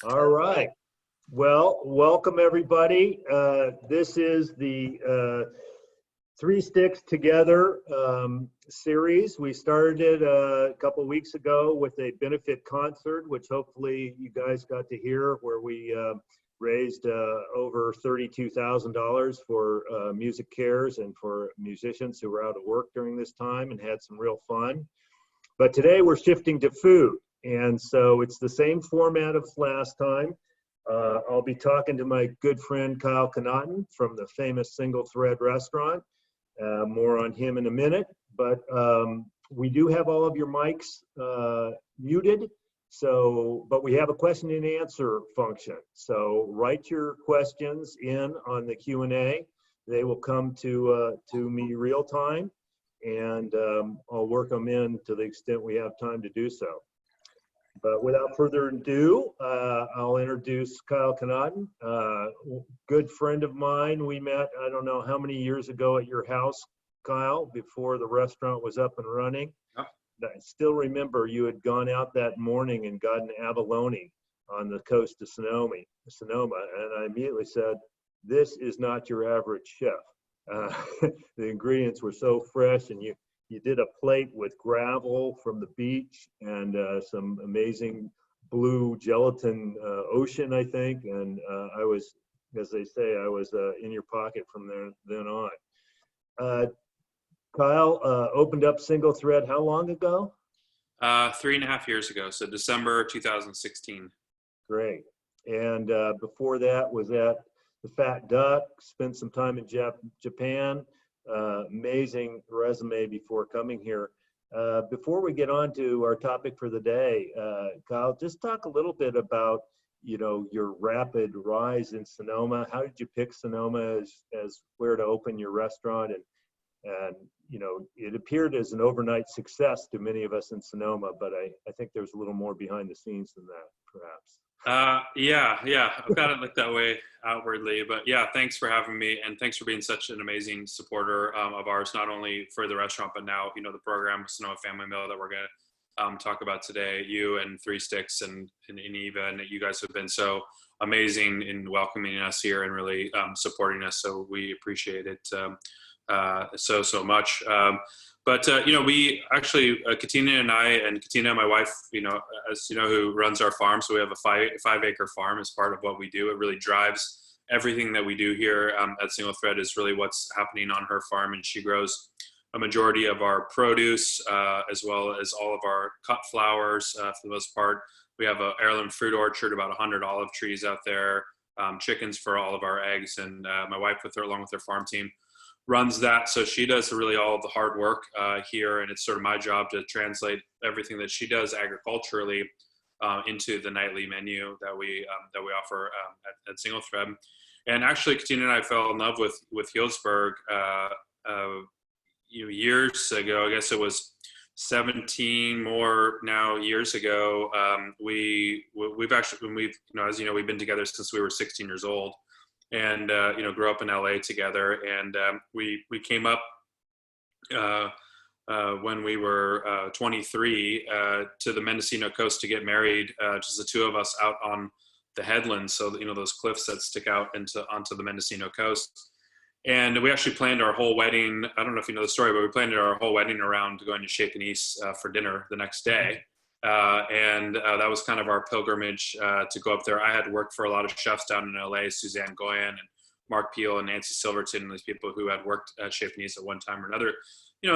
All right. Well, welcome everybody. This is the Three Sticks Together series. We started it a couple weeks ago with a benefit concert, which hopefully you guys got to hear, where we raised over $32,000 for Music Cares and for musicians who were out of work during this time, and had some real fun. But today we're shifting to food. And so it's the same format of last time. I'll be talking to my good friend Kyle Connaughton from the famous SingleThread restaurant. More on him in a minute, but we do have all of your mics muted. So, but we have a question and answer function. So write your questions in on the Q&A. They will come to me real time, and I'll work them in to the extent we have time to do so. But without further ado, I'll introduce Kyle Connaughton, good friend of mine. We met, I don't know how many years ago at your house, Kyle, before the restaurant was up and running. Yep. I still remember you had gone out that morning and gotten abalone on the coast of Sonoma, and I immediately said, this is not your average chef. The ingredients were so fresh, and you did a plate with gravel from the beach and some amazing blue gelatin ocean, I think. And I was, as they say, I was in your pocket from then on. Kyle opened up SingleThread how long ago? 3.5 years ago, so December 2016. Great. And before that was at the Fat Duck, spent some time in Japan. Amazing resume before coming here. Before we get on to our topic for the day, Kyle, just talk a little bit about, your rapid rise in Sonoma. How did you pick Sonoma as where to open your restaurant? And it appeared as an overnight success to many of us in Sonoma, but I think there's a little more behind the scenes than that, perhaps. Yeah. I've got it like that way outwardly, but yeah, thanks for having me, and thanks for being such an amazing supporter of ours, not only for the restaurant, but now, the program, Sonoma Family Meal, that we're going to talk about today. You and Three Sticks and Eva, and you guys have been so amazing in welcoming us here and really supporting us. So we appreciate it so much. But, we actually, Katina and I, and Katina, my wife, as you know, who runs our farm. So we have a 5-acre farm as part of what we do. It really drives everything that we do here at SingleThread is really what's happening on her farm. And she grows a majority of our produce, as well as all of our cut flowers for the most part. We have an heirloom fruit orchard, about 100 olive trees out there, chickens for all of our eggs. And my wife, along with her farm team, runs that. So she does really all of the hard work here, and it's sort of my job to translate everything that she does agriculturally into the nightly menu that we offer at SingleThread. And actually, Katina and I fell in love with Healdsburg years ago. I guess it was 17 more now years ago. We've actually, as you know, we've been together since we were 16 years old. And grew up in LA together, and we came up when we were 23 to the Mendocino coast to get married, just the two of us out on the headlands. So those cliffs that stick out onto the Mendocino coast. And we actually planned our whole wedding. I don't know if you know the story, but we planned our whole wedding around going to Chez Panisse for dinner the next day. And that was kind of our pilgrimage to go up there. I had worked for a lot of chefs down in LA, Suzanne Goyen and Mark Peel and Nancy Silverton, and these people who had worked at Chez Panisse at one time or another.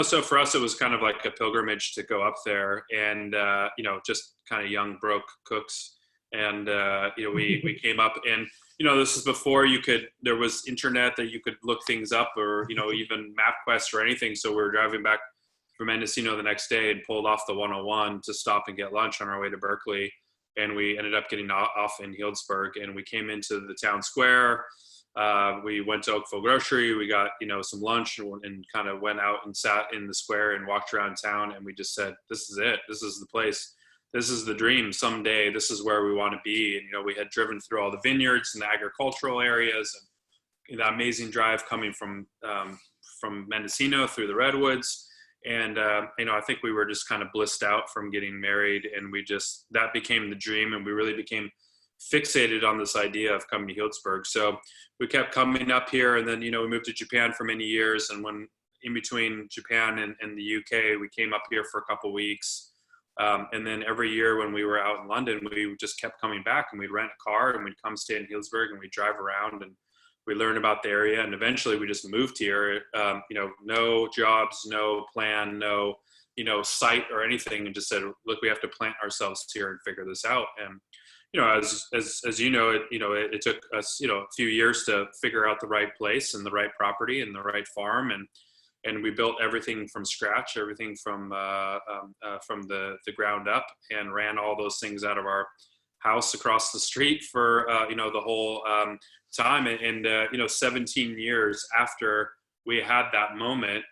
So for us, it was kind of like a pilgrimage to go up there, and just kind of young, broke cooks. And we came up, and this is before there was internet that you could look things up, or even MapQuest or anything. So we were driving back from Mendocino the next day and pulled off the 101 to stop and get lunch on our way to Berkeley. And we ended up getting off in Healdsburg, and we came into the town square. We went to Oakville Grocery. We got, some lunch and kind of went out and sat in the square and walked around town. And we just said, this is it. This is the place. This is the dream. Someday, this is where we want to be. And, we had driven through all the vineyards and the agricultural areas, and the amazing drive coming from Mendocino through the redwoods. And, I think we were just kind of blissed out from getting married, and that became the dream. And we really became fixated on this idea of coming to Healdsburg. So we kept coming up here, and then, we moved to Japan for many years. And when in between Japan and the UK, we came up here for a couple weeks. And then every year when we were out in London, we just kept coming back, and we'd rent a car and we'd come stay in Healdsburg, and we'd drive around and we learn about the area. And eventually we just moved here, no jobs, no plan, no, site or anything, and just said, look, we have to plant ourselves here and figure this out. And, as you know, it took us, a few years to figure out the right place and the right property and the right farm. And we built everything from scratch, everything from the ground up, and ran all those things out of our house across the street for, the whole time. And 17 years after we had that moment,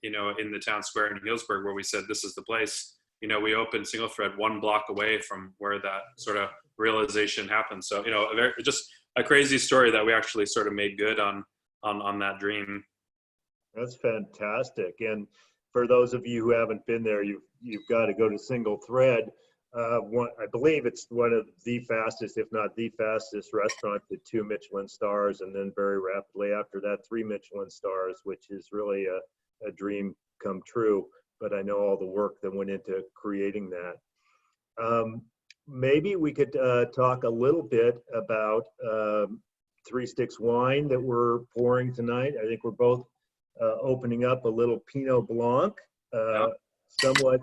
in the town square in Healdsburg, where we said, this is the place, we opened SingleThread 1 block away from where that sort of realization happened. So, just a crazy story that we actually sort of made good on that dream. That's fantastic. And for those of you who haven't been there, you've got to go to SingleThread. I believe it's one of the fastest, if not the fastest restaurant to 2 Michelin stars, and then very rapidly after that, 3 Michelin stars, which is really a dream come true. But I know all the work that went into creating that. Maybe we could talk a little bit about Three Sticks wine that we're pouring tonight. I think we're both opening up a little Pinot Blanc. Somewhat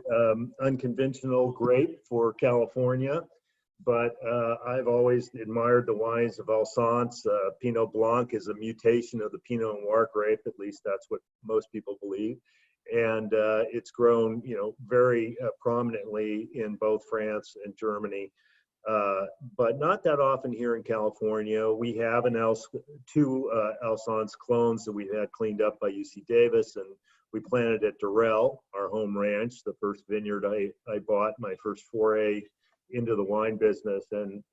unconventional grape for California, but I've always admired the wines of Alsace. Pinot Blanc is a mutation of the Pinot Noir grape, at least that's what most people believe. And it's grown, very prominently in both France and Germany, but not that often here in California. We have two Alsace clones that we had cleaned up by UC Davis, and we planted at Durrell, our home ranch, the first vineyard I bought, my first foray into the wine business. And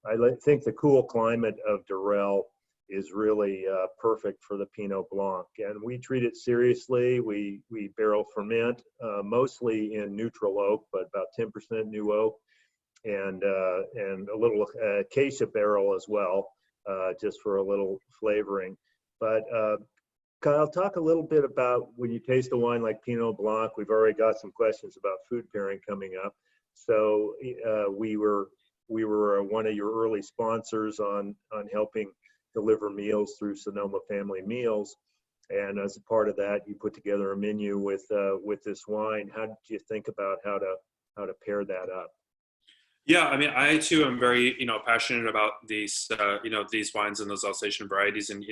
I think the cool climate of Durrell is really perfect for the Pinot Blanc. And we treat it seriously. We barrel ferment, mostly in neutral oak, but about 10% new oak, and a little acacia barrel as well, just for a little flavoring. But Kyle, talk a little bit about when you taste a wine like Pinot Blanc. We've already got some questions about food pairing coming up. So we were one of your early sponsors on helping deliver meals through Sonoma Family Meals. And as a part of that, you put together a menu with this wine. How did you think about how to pair that up? Yeah, I mean, I too am very, passionate about these, these wines and those Alsatian varieties, and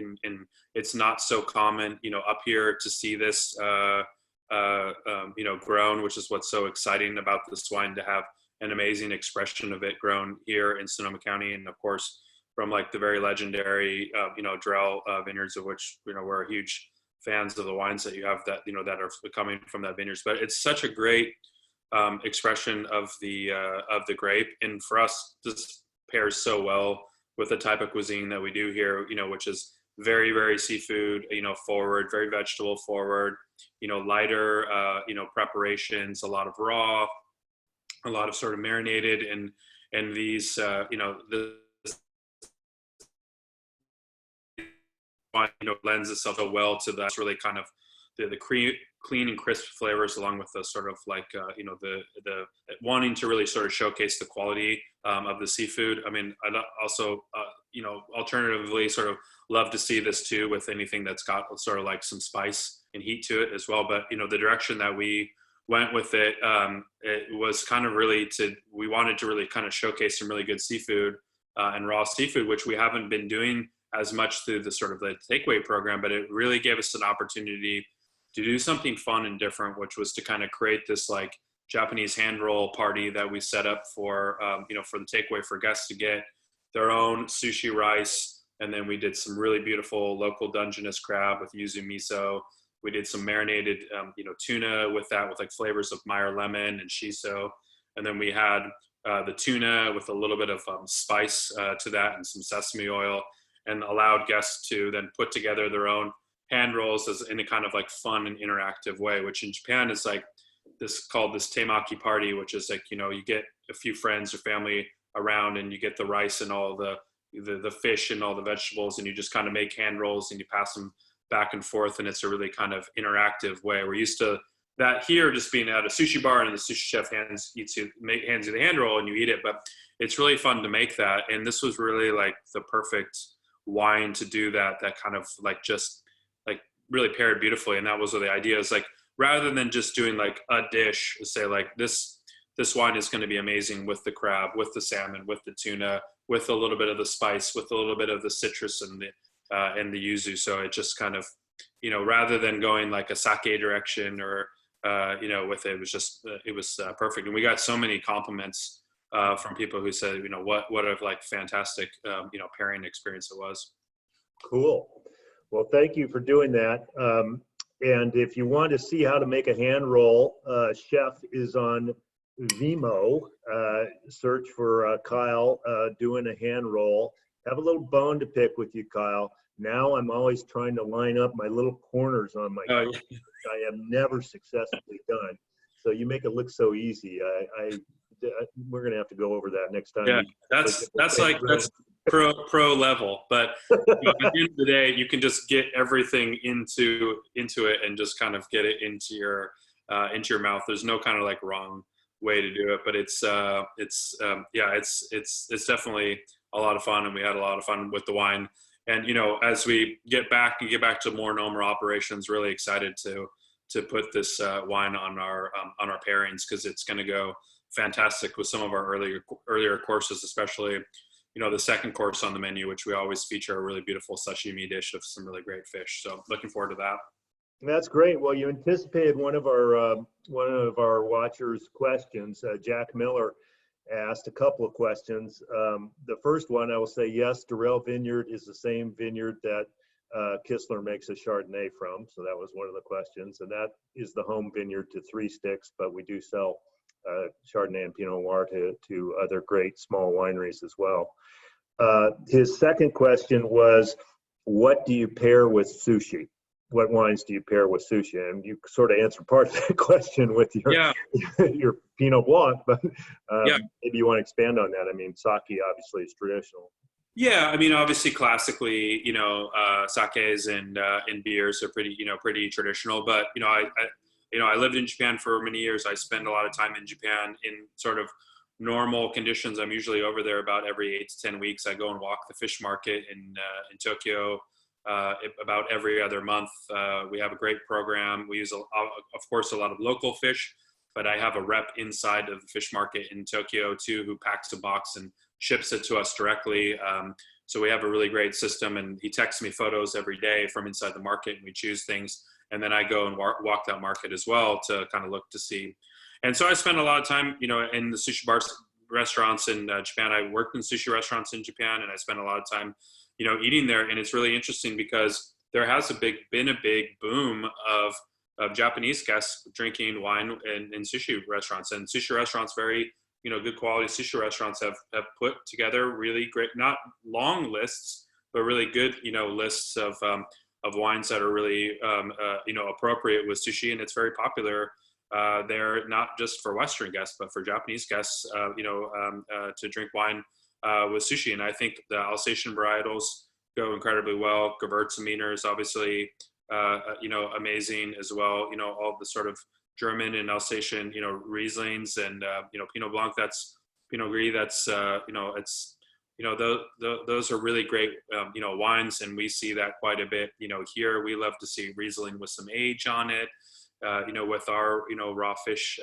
it's not so common, up here to see this, grown, which is what's so exciting about this wine, to have an amazing expression of it grown here in Sonoma County, and of course from like the very legendary, Durrell vineyards, of which we're huge fans of the wines that you have that that are coming from that vineyards. But it's such a great expression of the grape, and for us this pairs so well with the type of cuisine that we do here, which is very, very seafood forward, very vegetable forward, lighter preparations, a lot of raw, a lot of sort of marinated, and these this wine lends itself so well to that really kind of the clean and crisp flavors, along with the sort of like the wanting to really sort of showcase the quality of the seafood. I mean, I also alternatively sort of love to see this too with anything that's got sort of like some spice and heat to it as well. But the direction that we went with it, it was kind of really we wanted to really kind of showcase some really good seafood and raw seafood, which we haven't been doing as much through the sort of the takeaway program, but it really gave us an opportunity to do something fun and different, which was to kind of create this like Japanese hand roll party that we set up for, for the takeaway for guests to get their own sushi rice. And then we did some really beautiful local Dungeness crab with yuzu miso. We did some marinated, tuna with that, with like flavors of Meyer lemon and shiso. And then we had the tuna with a little bit of spice to that and some sesame oil, and allowed guests to then put together their own hand rolls as in a kind of like fun and interactive way, which in Japan is like this called this temaki party, which is like, you get a few friends or family around, and you get the rice and all the fish and all the vegetables, and you just kind of make hand rolls and you pass them back and forth, and it's a really kind of interactive way. We're used to that here, just being at a sushi bar and the sushi chef hands you the hand roll and you eat it, but it's really fun to make that. And this was really like the perfect wine to do that kind of like just like really paired beautifully. And that was the idea, is like, rather than just doing like a dish, say like this wine is going to be amazing with the crab, with the salmon, with the tuna, with a little bit of the spice, with a little bit of the citrus and the yuzu. So it just kind of, rather than going like a sake direction or with it, it was perfect. And we got so many compliments from people who said, what a like fantastic pairing experience it was. Cool. Well, thank you for doing that. And if you want to see how to make a hand roll, Chef is on Vimeo. Search for Kyle doing a hand roll. Have a little bone to pick with you, Kyle. Now I'm always trying to line up my little corners on my I have never successfully done. So you make it look so easy. We're gonna have to go over that next time. Yeah, that's pro level. But at the end of the day, you can just get everything into it and just kind of get it into your mouth. There's no kind of like wrong way to do it, but it's definitely a lot of fun, and we had a lot of fun with the wine. And as we get back to more normal operations, really excited to put this wine on our pairings, because it's going to go fantastic with some of our earlier courses, especially the second course on the menu, which we always feature a really beautiful sashimi dish of some really great fish. So looking forward to that. That's great. Well, you anticipated one of our watchers' questions. Jack Miller asked a couple of questions. The first one, I will say yes, Durrell Vineyard is the same vineyard that Kistler makes a Chardonnay from. So that was one of the questions, and that is the home vineyard to Three Sticks, but we do sell Chardonnay and Pinot Noir to other great small wineries as well. His second question was, what do you pair with sushi? What wines do you pair with sushi? And you sort of answered part of that question with your Pinot Blanc, but maybe you want to expand on that. I mean, sake obviously is traditional. Yeah, I mean, obviously, classically, sakes and beers are pretty traditional. But I lived in Japan for many years. I spend a lot of time in Japan in sort of normal conditions. I'm usually over there about every 8 to 10 weeks. I go and walk the fish market in Tokyo about every other month. We have a great program. We use, of course, a lot of local fish, but I have a rep inside of the fish market in Tokyo too, who packs a box and ships it to us directly. So we have a really great system, and he texts me photos every day from inside the market, and we choose things. And then I go and walk that market as well to kind of look to see. And so I spend a lot of time, in the sushi restaurants in Japan. I worked in sushi restaurants in Japan, and I spend a lot of time, eating there. And it's really interesting because there has been a big boom of Japanese guests drinking wine in sushi restaurants. And sushi restaurants, very, good quality sushi restaurants have put together really great, not long lists, but really good, lists of wines that are really, appropriate with sushi. And it's very popular there, not just for Western guests, but for Japanese guests, to drink wine with sushi. And I think the Alsatian varietals go incredibly well. Gewürztraminer is obviously, amazing as well. All the sort of German and Alsatian, Rieslings and, Pinot Blanc, that's Pinot Gris, that's, those are really great, wines. And we see that quite a bit, here. We love to see Riesling with some age on it, with our, raw fish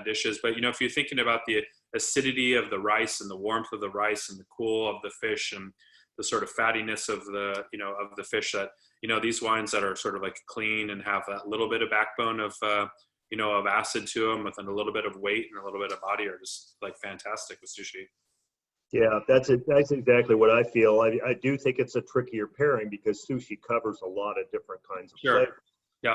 dishes. But, if you're thinking about the acidity of the rice and the warmth of the rice and the cool of the fish and the sort of fattiness of the, of the fish, that, these wines that are sort of like clean and have that little bit of backbone of, of acid to them with a little bit of weight and a little bit of body are just like fantastic with sushi. Yeah, that's exactly what I feel. I do think it's a trickier pairing because sushi covers a lot of different kinds of flavors. Yeah.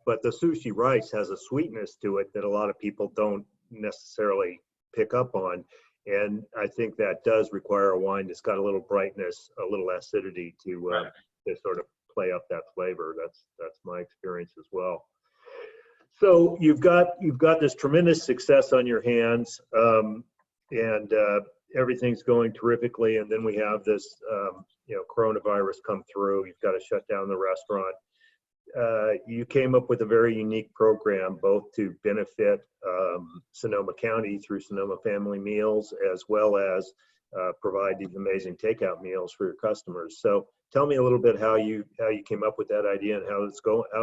But the sushi rice has a sweetness to it that a lot of people don't necessarily pick up on. And I think that does require a wine that's got a little brightness, a little acidity to sort of play up that flavor. That's my experience as well. So you've got this tremendous success on your hands. and everything's going terrifically. And then we have this, coronavirus come through. You've got to shut down the restaurant. You came up with a very unique program, both to benefit Sonoma County through Sonoma Family Meals, as well as provide these amazing takeout meals for your customers. So tell me a little bit how you came up with that idea and how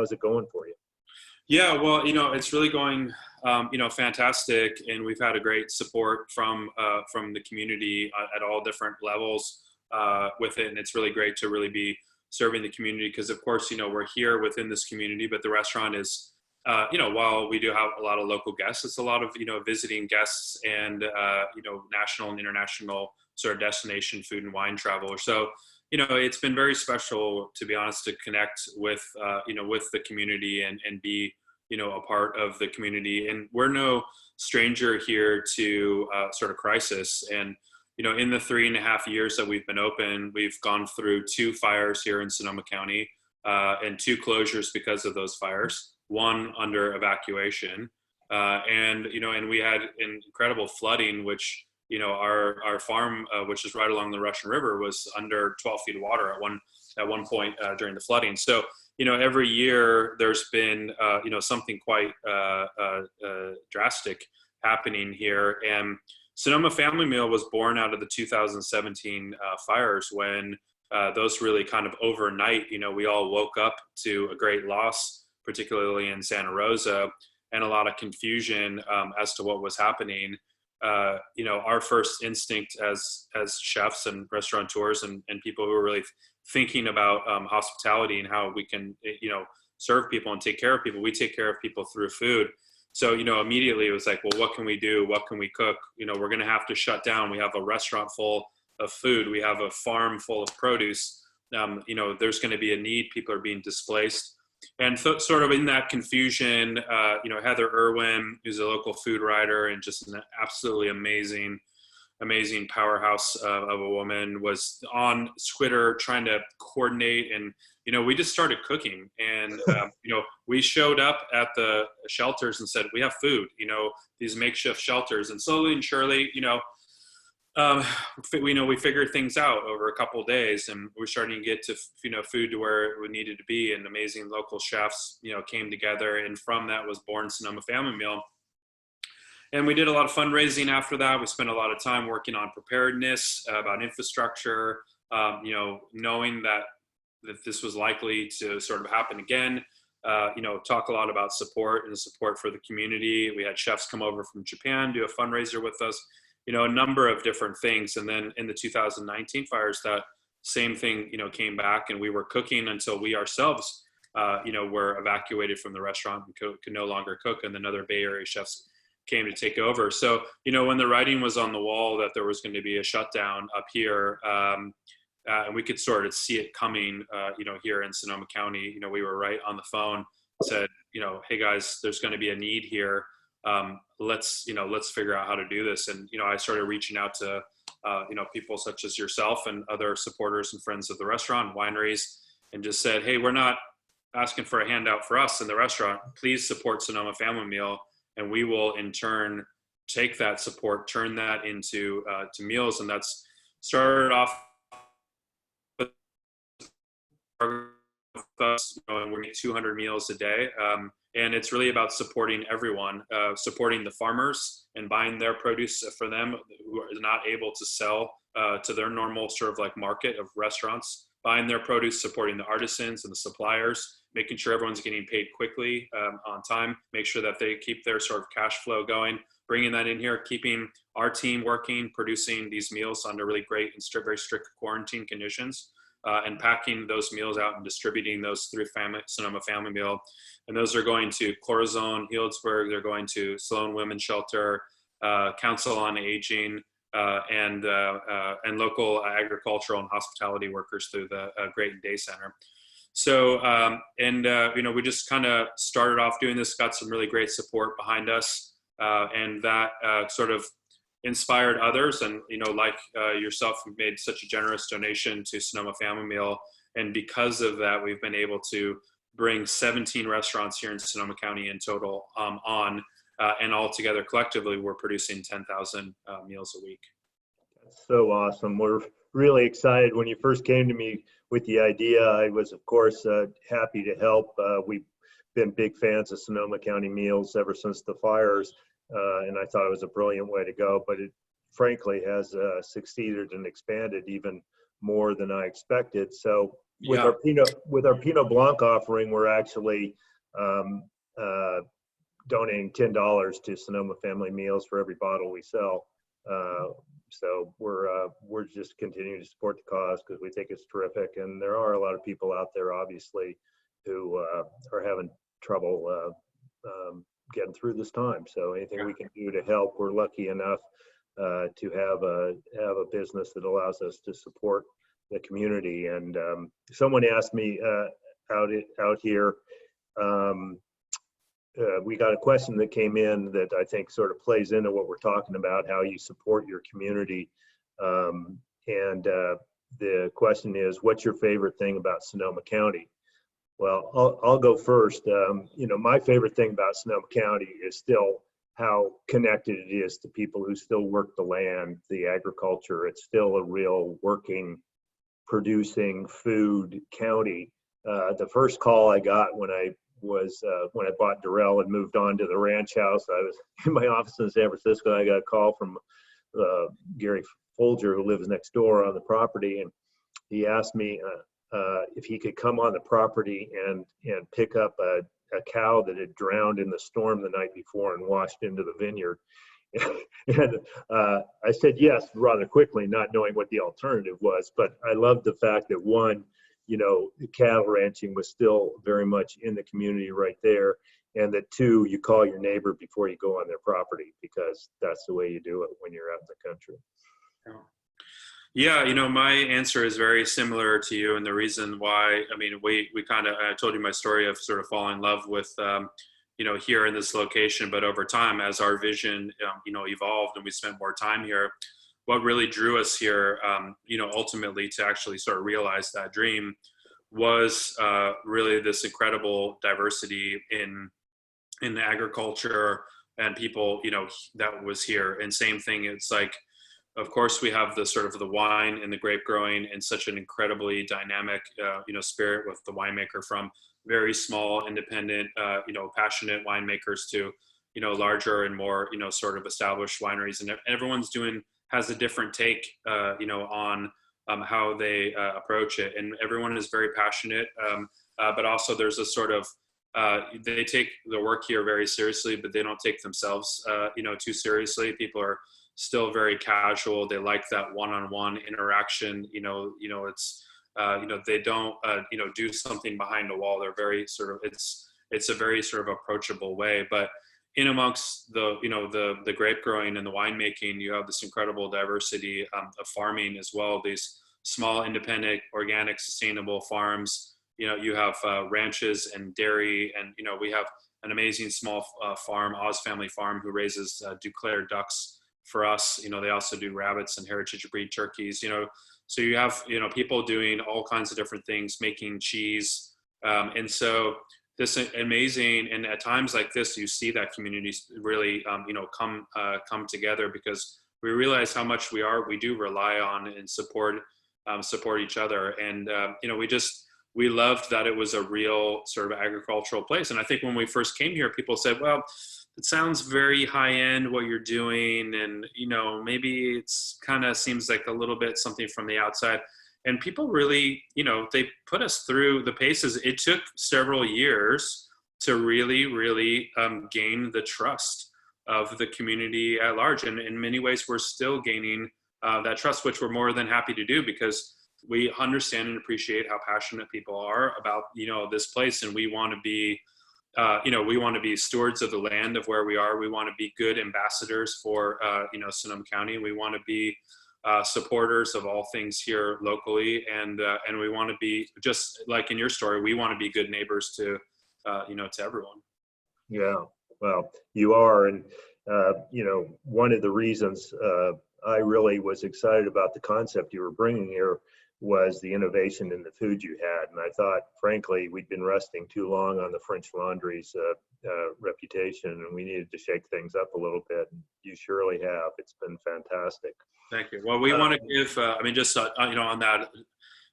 is it going for you? Yeah, well, it's really going, fantastic, and we've had a great support from the community at all different levels with it, and it's really great to really be serving the community because, of course, we're here within this community, but the restaurant is, while we do have a lot of local guests, it's a lot of visiting guests and national and international sort of destination food and wine travelers. So it's been very special, to be honest, to connect with with the community and be a part of the community. And we're no stranger here to sort of crisis. And in the 3.5 years that we've been open, we've gone through 2 fires here in Sonoma County and 2 closures because of those fires, 1 under evacuation. And we had incredible flooding, which our farm, which is right along the Russian River, was under 12 feet of water at one point during the flooding. So every year there's been something quite drastic happening here. And Sonoma Family Meal was born out of the 2017 fires when those really kind of overnight, we all woke up to a great loss, particularly in Santa Rosa, and a lot of confusion as to what was happening. Our first instinct as chefs and restaurateurs and people who are really thinking about hospitality and how we can, serve people and take care of people, we take care of people through food. So, immediately it was like, well, what can we do? What can we cook? We're going to have to shut down. We have a restaurant full of food. We have a farm full of produce. There's going to be a need. People are being displaced. And sort of in that confusion, Heather Irwin, who's a local food writer and just an absolutely amazing powerhouse of a woman, was on Twitter trying to coordinate. And, we just started cooking. And, we showed up at the shelters and said, we have food, these makeshift shelters. And slowly and surely, we figured things out over a couple of days, and we're starting to get to food to where it needed to be, and amazing local chefs came together, and from that was born Sonoma Family Meal. And we did a lot of fundraising after that. We spent a lot of time working on preparedness, about infrastructure, knowing that this was likely to sort of happen again. Talk a lot about support and support for the community. We had chefs come over from Japan, do a fundraiser with us. A number of different things. And then in the 2019 fires, that same thing, came back, and we were cooking until we ourselves, were evacuated from the restaurant and could no longer cook. And then other Bay Area chefs came to take over. So, when the writing was on the wall that there was going to be a shutdown up here, and we could sort of see it coming, here in Sonoma County, we were right on the phone, said, hey guys, there's going to be a need here. Let's figure out how to do this. And, I started reaching out to, people such as yourself and other supporters and friends of the restaurant, wineries, and just said, hey, we're not asking for a handout for us in the restaurant. Please support Sonoma Family Meal. And we will in turn take that support, turn that into to meals. And that's started off with us, and we're getting 200 meals a day. And it's really about supporting everyone, supporting the farmers and buying their produce for them who are not able to sell to their normal sort of like market of restaurants, buying their produce, supporting the artisans and the suppliers, making sure everyone's getting paid quickly on time, make sure that they keep their sort of cash flow going, bringing that in here, keeping our team working, producing these meals under really great and very strict quarantine conditions. And packing those meals out and distributing those through Sonoma Family Meal. And those are going to Corazon, Healdsburg, they're going to Sloan Women's Shelter, Council on Aging, and local agricultural and hospitality workers through the Great Day Center. So, we just kind of started off doing this, got some really great support behind us, and that sort of inspired others, and like yourself, made such a generous donation to Sonoma Family Meal, and because of that, we've been able to bring 17 restaurants here in Sonoma County in total on and all together collectively, we're producing 10,000 meals a week. That's so awesome. We're really excited. When you first came to me with the idea, I was, of course, happy to help. We've been big fans of Sonoma County meals ever since the fires, and I thought it was a brilliant way to go, but it frankly has succeeded and expanded even more than I expected. So with our Pinot Blanc offering, we're actually donating $10 to Sonoma Family Meals for every bottle we sell. So we're just continuing to support the cause because we think it's terrific. And there are a lot of people out there, obviously, who are having trouble getting through this time. So anything we can do to help, we're lucky enough to have a business that allows us to support the community. And someone asked me out here, we got a question that came in that I think sort of plays into what we're talking about, how you support your community. And the question is, what's your favorite thing about Sonoma County? Well, I'll go first. My favorite thing about Sonoma County is still how connected it is to people who still work the land, the agriculture. It's still a real working, producing food county. The first call I got when I bought Durrell and moved on to the ranch house, I was in my office in San Francisco. I got a call from Gary Folger, who lives next door on the property, and he asked me if he could come on the property and pick up a cow that had drowned in the storm the night before and washed into the vineyard. And I said yes rather quickly, not knowing what the alternative was. But I loved the fact that one, cattle ranching was still very much in the community right there. And that two, you call your neighbor before you go on their property, because that's the way you do it when you're out in the country. Yeah, my answer is very similar to you. And the reason why, we kind of, I told you my story of sort of falling in love with, here in this location, but over time, as our vision, evolved and we spent more time here, what really drew us here, ultimately to actually sort of realize that dream was really this incredible diversity in the agriculture and people, that was here. And same thing, it's like, of course, we have the sort of the wine and the grape growing and such an incredibly dynamic, spirit with the winemaker, from very small, independent, passionate winemakers to, larger and more, sort of established wineries. And everyone's has a different take, on how they approach it. And everyone is very passionate, but also there's a sort of, they take the work here very seriously, but they don't take themselves, too seriously. People are still very casual. They like that one-on-one interaction. It's, they don't, do something behind a wall. They're very sort of, it's a very sort of approachable way. But in amongst the, the grape growing and the winemaking, you have this incredible diversity of farming as well. These small, independent, organic, sustainable farms. You have ranches and dairy, and we have an amazing small farm, Oz Family Farm, who raises Duclair ducks for us. They also do rabbits and heritage breed turkeys. So you have people doing all kinds of different things, making cheese, and so this amazing. And at times like this, you see that communities really come together, because we realize how much we do rely on and support each other. And we loved that it was a real sort of agricultural place. And I think when we first came here, people said, well, it sounds very high end what you're doing. And, maybe it's kind of seems like a little bit something from the outside. And people really, they put us through the paces. It took several years to really, really gain the trust of the community at large. And in many ways, we're still gaining that trust, which we're more than happy to do, because we understand and appreciate how passionate people are about, this place. And we want to be, we want to be stewards of the land of where we are. We want to be good ambassadors for, Sonoma County. We want to be supporters of all things here locally. And we want to be, just like in your story, we want to be good neighbors to, to everyone. Yeah, well, you are. And, one of the reasons I really was excited about the concept you were bringing here was the innovation in the food you had. And I thought, frankly, we'd been resting too long on the French Laundry's reputation, and we needed to shake things up a little bit. And you surely have. It's been fantastic. Thank you. Well, we want to give, I mean, just, on that,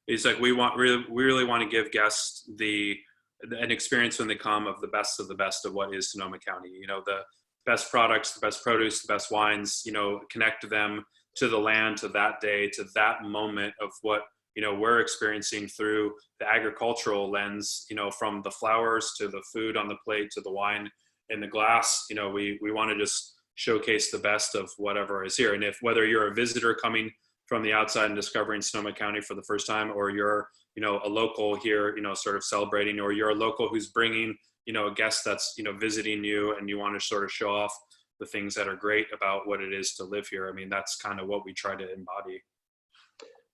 it's like we really want to give guests an experience when they come of the best of what is Sonoma County. The best products, the best produce, the best wines, connect them to the land, to that day, to that moment of what, we're experiencing through the agricultural lens, from the flowers to the food on the plate to the wine in the glass. We want to just showcase the best of whatever is here. And whether you're a visitor coming from the outside and discovering Sonoma County for the first time, or you're, a local here, sort of celebrating, or you're a local who's bringing, a guest that's, visiting you, and you want to sort of show off the things that are great about what it is to live here. I mean, that's kind of what we try to embody.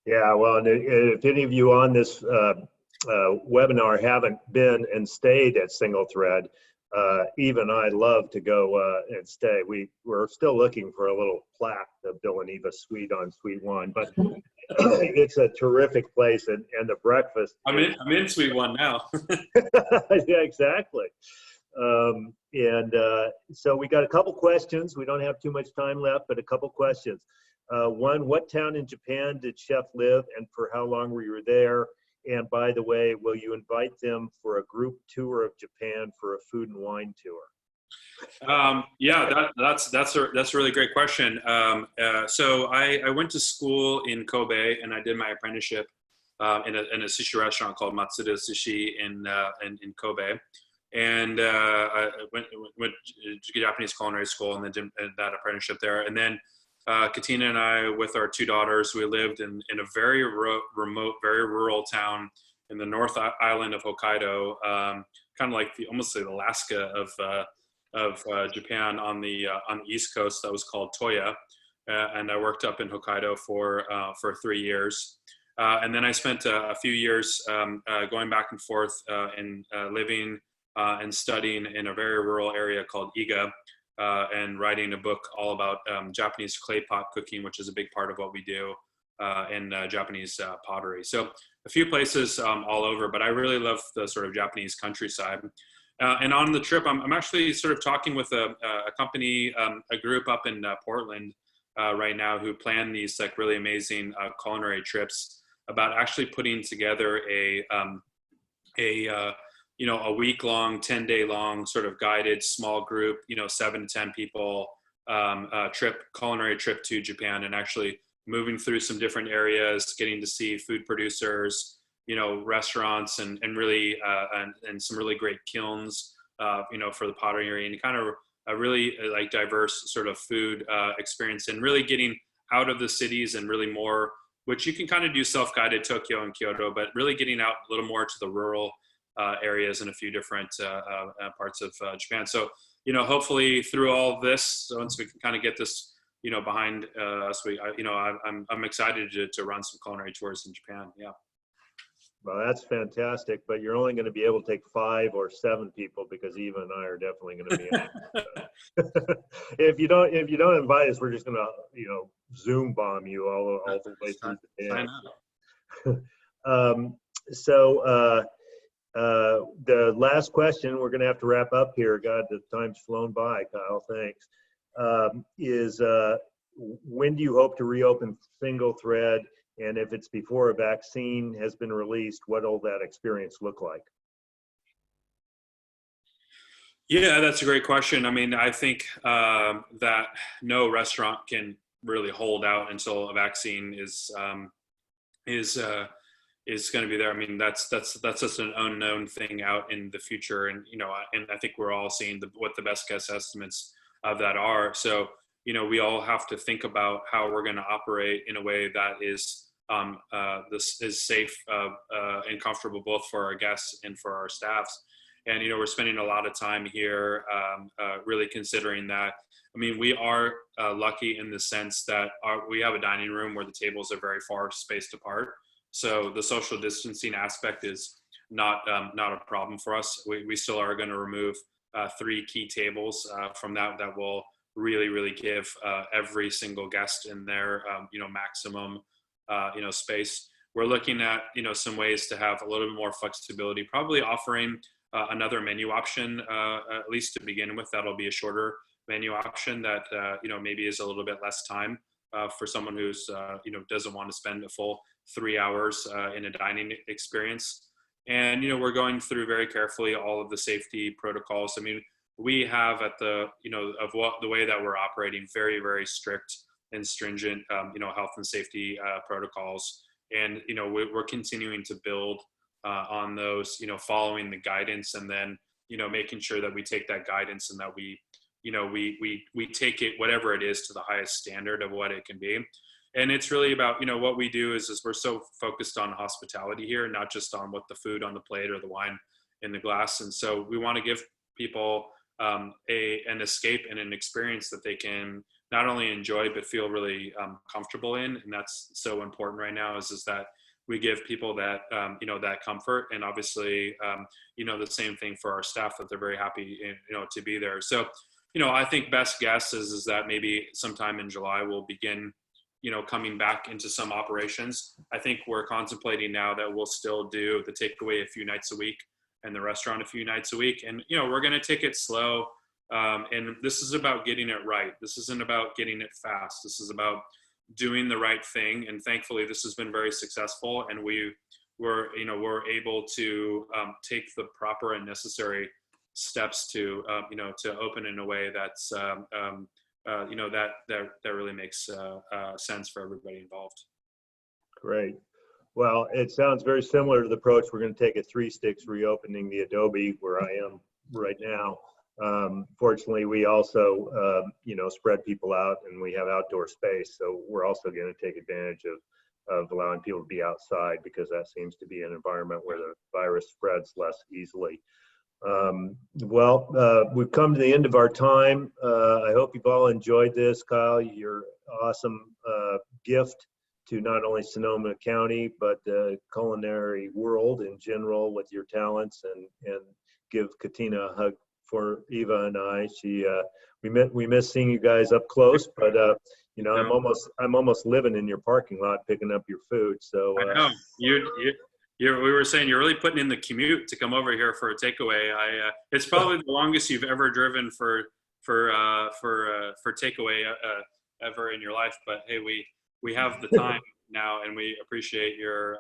Yeah, well, and if any of you on this webinar haven't been and stayed at SingleThread, even I'd love to go and stay. We're still looking for a little plaque, the Bill and Eva Suite on Suite 1, but it's a terrific place, and the breakfast. I'm in Suite 1 now. Yeah, exactly. So we got a couple questions. We don't have too much time left, but a couple questions. One, what town in Japan did Chef live, and for how long were you there? And by the way, will you invite them for a group tour of Japan for a food and wine tour? Yeah, that's a really great question. So I went to school in Kobe, and I did my apprenticeship in a sushi restaurant called Matsuda Sushi in Kobe. And I went to Japanese culinary school, and then did that apprenticeship there. And then Katina and I, with our two daughters, we lived in a very remote, very rural town in the North Island of Hokkaido, kind of like almost like Alaska of Japan on the East Coast. That was called Toya, and I worked up in Hokkaido for 3 years, and then I spent a few years going back and forth and living and studying in a very rural area called Iga. And writing a book all about Japanese clay pot cooking, which is a big part of what we do in Japanese pottery. So a few places all over, but I really love the sort of Japanese countryside. And on the trip, I'm actually sort of talking with a company, a group up in Portland right now who plan these like really amazing culinary trips about actually putting together a week-long, 10-day-long sort of guided small group, 7 to 10 people culinary trip to Japan, and actually moving through some different areas, getting to see food producers, restaurants, and really and some really great kilns, for the pottery, and kind of a really like diverse sort of food experience, and really getting out of the cities and really more, which you can kind of do self-guided Tokyo and Kyoto, but really getting out a little more to the rural areas in a few different parts of Japan. So, hopefully through all this, once we can kind of get this, behind us, I'm excited to run some culinary tours in Japan. Yeah. Well, that's fantastic, but you're only going to be able to take 5 or 7 people, because Eva and I are definitely going to be in. If you don't invite us, we're just going to, Zoom bomb you all the way through the day. The last question, we're going to have to wrap up here. God, the time's flown by, Kyle. Thanks. Is when do you hope to reopen SingleThread? And if it's before a vaccine has been released, what will that experience look like? Yeah, that's a great question. I mean, I think that no restaurant can really hold out until a vaccine is going to be there. I mean, that's just an unknown thing out in the future, and and I think we're all seeing what the best guess estimates of that are. So we all have to think about how we're going to operate in a way that is this is safe and comfortable both for our guests and for our staffs. And we're spending a lot of time here really considering that. I mean, we are lucky in the sense that we have a dining room where the tables are very far spaced apart. So the social distancing aspect is not a problem for us. We still are going to remove 3 key tables from that will really give every single guest in their maximum space. we're looking at, some ways to have a little bit more flexibility, probably offering another menu option, at least to begin with. That'll be a shorter menu option that, maybe is a little bit less time for someone who's, doesn't want to spend a full 3 hours in a dining experience. And, we're going through very carefully all of the safety protocols. I mean, we have at the, the way that we're operating, very, very strict and stringent, health and safety protocols. And, we're continuing to build on those, following the guidance, and then, making sure that we take that guidance and that we take it, whatever it is, to the highest standard of what it can be. And it's really about, what we do is we're so focused on hospitality here, not just on what the food on the plate or the wine in the glass. And so we want to give people an escape and an experience that they can not only enjoy, but feel really comfortable in. And that's so important right now is that we give people that, that comfort, and obviously, the same thing for our staff, that they're very happy, to be there. So, I think best guess is that maybe sometime in July we'll begin, coming back into some operations. I think we're contemplating now that we'll still do the takeaway a few nights a week and the restaurant a few nights a week. And, we're going to take it slow. And this is about getting it right. This isn't about getting it fast. This is about doing the right thing. And thankfully, this has been very successful. And we're able to take the proper and necessary steps to, to open in a way that's, that really makes sense for everybody involved. Great. Well, it sounds very similar to the approach we're going to take at Three Sticks, reopening the Adobe where I am right now. Fortunately, we also, spread people out, and we have outdoor space. So we're also going to take advantage of allowing people to be outside, because that seems to be an environment where the virus spreads less easily. We've come to the end of our time. I hope you've all enjoyed this. Kyle, your awesome gift to not only Sonoma County, but the culinary world in general with your talents, and give Katina a hug for Eva and I. We miss seeing you guys up close, but I'm almost living in your parking lot picking up your food. So I know we were saying you're really putting in the commute to come over here for a takeaway. It's probably the longest you've ever driven for takeaway ever in your life. But hey, we have the time now, and we appreciate your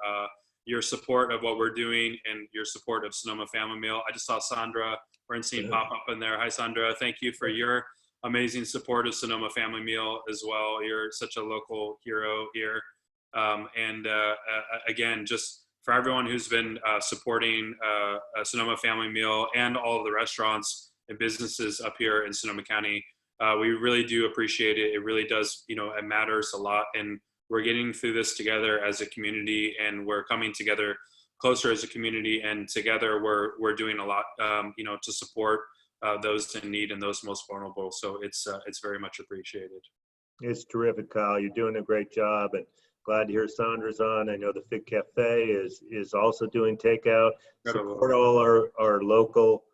support of what we're doing and your support of Sonoma Family Meal. I just saw Sandra Bernstein pop up in there. Hi, Sandra. Thank you for your amazing support of Sonoma Family Meal as well. You're such a local hero here. Again, just for everyone who's been supporting Sonoma Family Meal and all of the restaurants and businesses up here in Sonoma County, we really do appreciate it. It really does, it matters a lot. And we're getting through this together as a community, and we're coming together closer as a community, and together we're doing a lot, to support those in need and those most vulnerable. So it's very much appreciated. It's terrific, Kyle. You're doing a great job, and glad to hear Sandra's on. I know the Fig Cafe is also doing takeout. Support all our local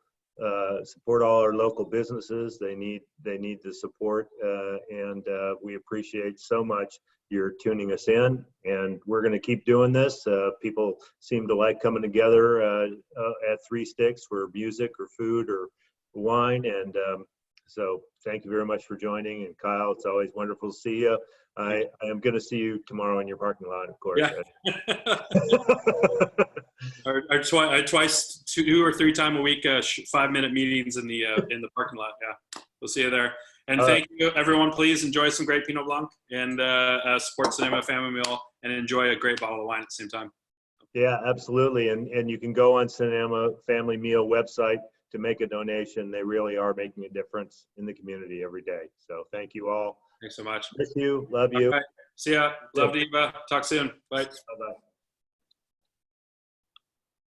businesses. They need the support, and we appreciate so much you're tuning us in, and we're going to keep doing this. People seem to like coming together at Three Sticks for music or food or wine, and so thank you very much for joining. And Kyle, it's always wonderful to see you. I am going to see you tomorrow in your parking lot, of course. Yeah. Or twice, 2 or 3 times a week, 5-minute meetings in the parking lot. Yeah, we'll see you there. And thank you, everyone. Please enjoy some great Pinot Blanc, and support Sonoma Family Meal, and enjoy a great bottle of wine at the same time. Yeah, absolutely. And you can go on Sonoma Family Meal website to make a donation. They really are making a difference in the community every day. So thank you all. Thanks so much. Miss you. Love you. Right. See ya. Love you, Eva. Talk soon. Bye. Bye-bye.